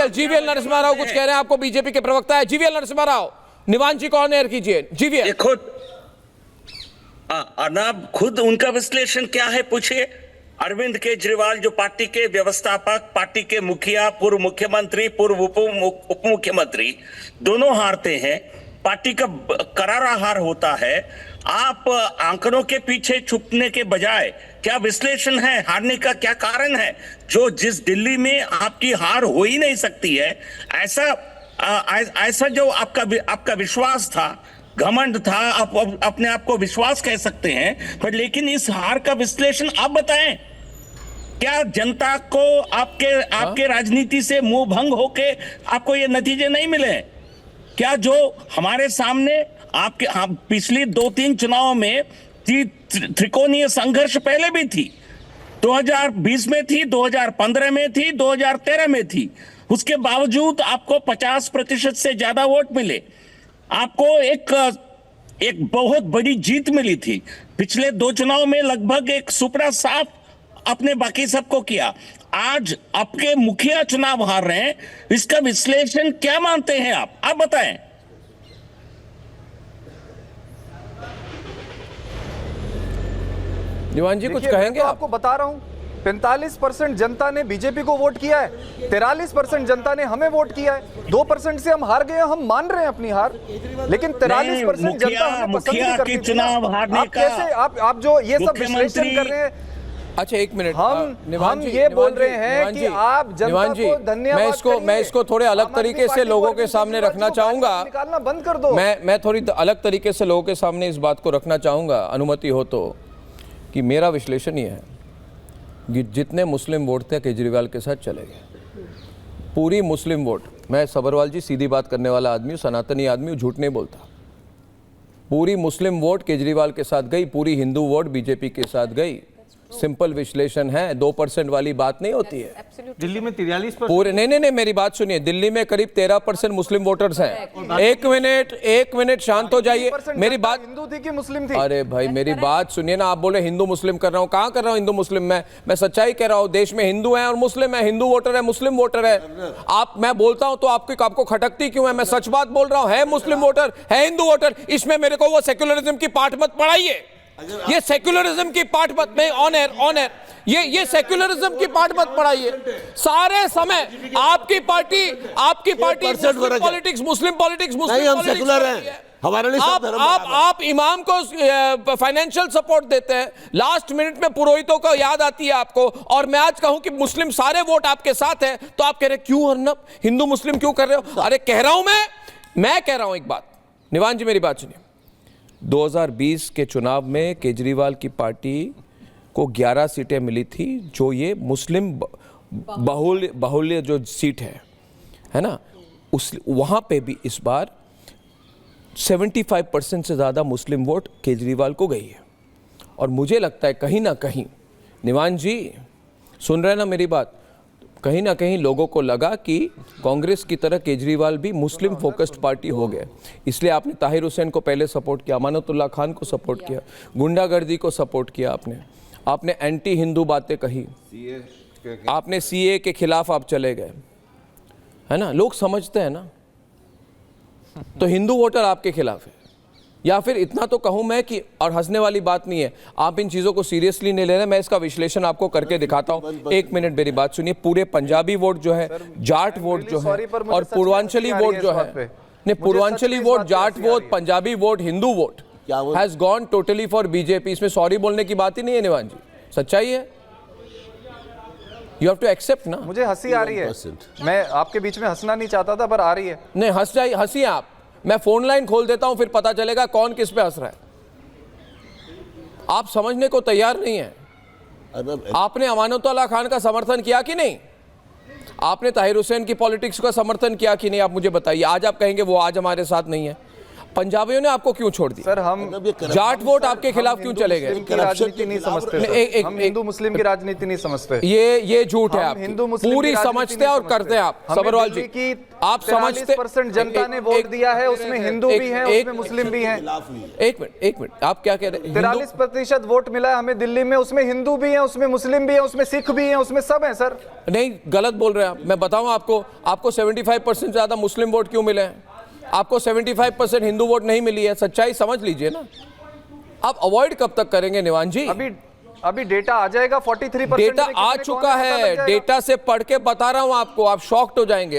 GVL Narasimha Rao कुछ कह रहे हैं, आपको बीजेपी के प्रवक्ता है जीवीएल नरसिम्हा राव। निवान जी को ऑन एयर कीजिए। जीवीएल खुद अर्नब, खुद उनका विश्लेषण क्या है पूछिए। अरविंद केजरीवाल जो पार्टी के व्यवस्थापक, पार्टी के मुखिया, पूर्व मुख्यमंत्री, पूर्व उप मुख्यमंत्री, दोनों हारते हैं, पार्टी का करारा हार होता है। आप आंकड़ों के पीछे छुपने के बजाय क्या विश्लेषण है, हारने का क्या कारण है? जो जिस दिल्ली में आपकी हार हो ही नहीं सकती है, ऐसा जो आपका विश्वास था, घमंड था, आप अपने आप को विश्वास कह सकते हैं, पर लेकिन इस हार का विश्लेषण आप बताएं। क्या जनता को आपके राजनीति से मुंह भंग होके आपको ये नतीजे नहीं मिले? क्या जो हमारे सामने आपके पिछली 2-3 चुनाव में त्रिकोणीय संघर्ष पहले भी थी, 2020 में थी, 2015 में थी, 2013 में थी, उसके बावजूद आपको 50% से ज्यादा वोट मिले। आपको एक बहुत बड़ी जीत मिली थी। पिछले 2 चुनाव में लगभग एक सुपड़ा साफ अपने बाकी सबको किया। आज आपके मुखिया चुनाव हार रहे हैं, इसका विश्लेषण क्या मानते हैं आप बताएं। निवान जी कुछ कहेंगे? आपको बता रहा हूं, 45% जनता ने बीजेपी को वोट किया है, 43% जनता ने हमें वोट किया है। 2% से हम हार गए, हम मान रहे हैं अपनी हार, लेकिन 43% जनता हमें पसंद नहीं करती। चुनाव हारने आप कैसे आप जो ये सब विश्लेषण कर रहे हैं? अच्छा एक मिनट, हम ये बोल रहे हैं कि आप जनता को धन्यवाद। मैं इसको थोड़े अलग तरीके से लोगों के सामने रखना चाहूंगा। निकालना बंद कर दो। मैं थोड़ी अलग तरीके से लोगों के सामने इस बात को रखना चाहूंगा, अनुमति हो तो, कि मेरा विश्लेषण ये है कि जितने मुस्लिम वोट थे केजरीवाल के साथ चले गए, पूरी मुस्लिम वोट। मैं सबरवाल जी सीधी बात करने वाला आदमी हूँ, सनातनी आदमी हूँ, झूठ नहीं बोलता। पूरी मुस्लिम वोट केजरीवाल के साथ गई, पूरी हिंदू वोट बीजेपी के साथ गई। सिंपल विश्लेषण है, 2% वाली बात नहीं होती है। दिल्ली में 43% पूरे नहीं, मेरी बात सुनिए। दिल्ली में करीब 13% मुस्लिम वोटर्स हैं। एक मिनट शांत हो जाइए, मेरी बात। हिंदू थी कि मुस्लिम थी? अरे भाई मेरी बात सुनिए ना। आप बोले हिंदू मुस्लिम कर रहा हूँ, कहाँ कर रहा हूँ हिंदू मुस्लिम? मैं सच्चाई कह रहा हूँ। देश में हिंदू है और मुस्लिम है, हिंदू वोटर है, मुस्लिम वोटर है। मैं बोलता हूँ तो आपको खटकती क्यों है? मैं सच बात बोल रहा हूँ। है मुस्लिम वोटर, है हिंदू वोटर, इसमें मेरे को वो सेक्युलरिज्म की पाठ मत पढ़ाइए। ये सेक्युलरिज्म की पाठ मत, नहीं, ऑन एयर ये सेक्युलरिज्म की पाठ मत पढ़ाइए। सारे समय आपकी पार्टी पॉलिटिक्स, मुस्लिम पॉलिटिक्स, हम सेकुलर हैं, हमारे लिए सब धर्म आप इमाम को फाइनेंशियल सपोर्ट देते हैं, लास्ट मिनट में पुरोहितों को याद आती है आपको। और मैं आज कहूं कि मुस्लिम सारे वोट आपके साथ हैं, तो आप कह रहे क्यों अर्नब हिंदू मुस्लिम क्यों कर रहे हो? अरे कह रहा हूं मैं कह रहा हूं एक बात। निवान जी मेरी बात सुनिए। 2020 के चुनाव में केजरीवाल की पार्टी को 11 सीटें मिली थी, जो ये मुस्लिम बहुल्य जो सीट है ना, वहाँ पे भी इस बार 75% से ज़्यादा मुस्लिम वोट केजरीवाल को गई है। और मुझे लगता है कहीं ना कहीं, निवान जी सुन रहे हैं ना मेरी बात, कहीं ना कहीं लोगों को लगा कि कांग्रेस की तरह केजरीवाल भी मुस्लिम फोकस्ड पार्टी हो गए। इसलिए आपने ताहिर हुसैन को पहले सपोर्ट किया, अमानतुल्लाह खान को सपोर्ट किया, गुंडागर्दी को सपोर्ट किया, आपने एंटी हिंदू बातें कही, आपने सीए के खिलाफ आप चले गए, है ना। लोग समझते हैं ना, तो हिंदू वोटर आपके खिलाफ है। या फिर इतना तो कहूं मैं कि, और हंसने वाली बात नहीं है, आप इन चीज़ों को सीरियसली नहीं ले रहे। मैं इसका विश्लेषण आपको करके दिखाता हूं। एक मिनट मेरी बात सुनिए। पूरे पंजाबी वोट जो है, जाट वोट जो है, और पूर्वांचली वोट जो है, नहीं Purvanchali vote, Jat vote, Punjabi vote, Hindu vote has gone totally for BJP. इसमें सॉरी बोलने की बात ही नहीं है निवान जी, सच्चाई है। यू हैव टू एक्सेप्ट ना। मुझे हंसी आ रही है, मैं आपके बीच में हंसना नहीं चाहता था, पर आ रही है। नहीं हंस जाइए, हंसिए आप। मैं फोन लाइन खोल देता हूं, फिर पता चलेगा कौन किस पे हंस रहा है। आप समझने को तैयार नहीं है। आपने अमानतुल्लाह खान का समर्थन किया कि नहीं? आपने ताहिर हुसैन की पॉलिटिक्स का समर्थन किया कि नहीं? आप मुझे बताइए। आज आप कहेंगे वो आज हमारे साथ नहीं है। पंजाबियों ने आपको क्यों छोड़ दिया? सर हम मतलब ये corruption- जाट वोट आपके खिलाफ क्यों चले गए? की राजनीति नहीं समझते नहीं, सर। हम हिंदू मुस्लिम की राजनीति नहीं समझते। ये झूठ है हम आपकी। हिंदू मुस्लिम पूरी की राजनीति समझते नहीं और समझते। करते हैं आप। हमें सबरवाल जी, दिल्ली की आप समझते 43% जनता ने वोट दिया है, उसमें हिंदू भी हैं, उसमें मुस्लिम भी हैं। एक मिनट, आप क्या कह रहे हैं? 43% वोट मिला है हमें दिल्ली में, उसमें हिंदू भी हैं, उसमें मुस्लिम भी हैं, उसमें सिख भी हैं, उसमें सब हैं सर। नहीं, गलत बोल रहे हैं आप। मैं बताऊं आपको 75% ज्यादा मुस्लिम वोट क्यों मिले हैं? आपको 75% हिंदू वोट नहीं मिली है। सच्चाई समझ लीजिए ना। आप अवॉइड कब तक करेंगे निवान जी? अभी डेटा आ जाएगा 43%। डेटा आ चुका है, डेटा से पढ़ के बता रहा हूं आपको, आप शॉक्ड हो जाएंगे।